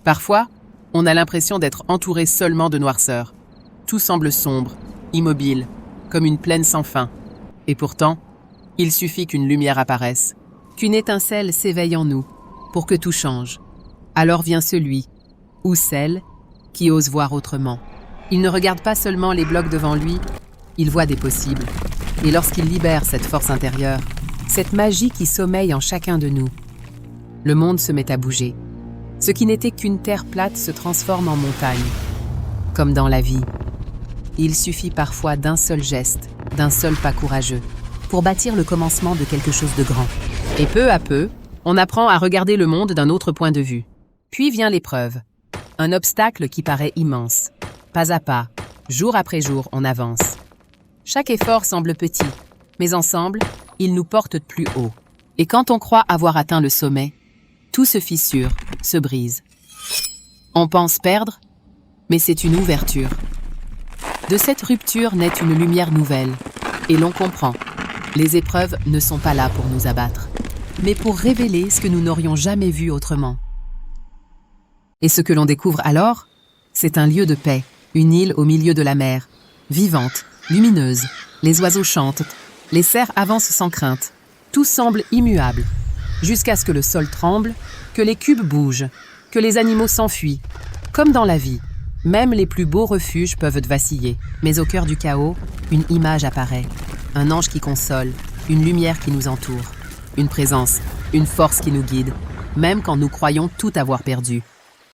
Parfois, on a l'impression d'être entouré seulement de noirceur. Tout semble sombre, immobile, comme une plaine sans fin. Et pourtant, il suffit qu'une lumière apparaisse, qu'une étincelle s'éveille en nous, pour que tout change. Alors vient celui, ou celle, qui ose voir autrement. Il ne regarde pas seulement les blocs devant lui, il voit des possibles. Et lorsqu'il libère cette force intérieure, cette magie qui sommeille en chacun de nous, le monde se met à bouger. Ce qui n'était qu'une terre plate se transforme en montagne. Comme dans la vie, il suffit parfois d'un seul geste, d'un seul pas courageux, pour bâtir le commencement de quelque chose de grand. Et peu à peu, on apprend à regarder le monde d'un autre point de vue. Puis vient l'épreuve, un obstacle qui paraît immense. Pas à pas, jour après jour, on avance. Chaque effort semble petit, mais ensemble, il nous porte plus haut. Et quand on croit avoir atteint le sommet, tout se fissure, se brise. On pense perdre, mais c'est une ouverture. De cette rupture naît une lumière nouvelle, et l'on comprend. Les épreuves ne sont pas là pour nous abattre, mais pour révéler ce que nous n'aurions jamais vu autrement. Et ce que l'on découvre alors, c'est un lieu de paix, une île au milieu de la mer, vivante, lumineuse, les oiseaux chantent, les cerfs avancent sans crainte. Tout semble immuable, jusqu'à ce que le sol tremble, que les cubes bougent, que les animaux s'enfuient. Comme dans la vie, même les plus beaux refuges peuvent vaciller, mais au cœur du chaos, une image apparaît. Un ange qui console, une lumière qui nous entoure, une présence, une force qui nous guide, même quand nous croyons tout avoir perdu.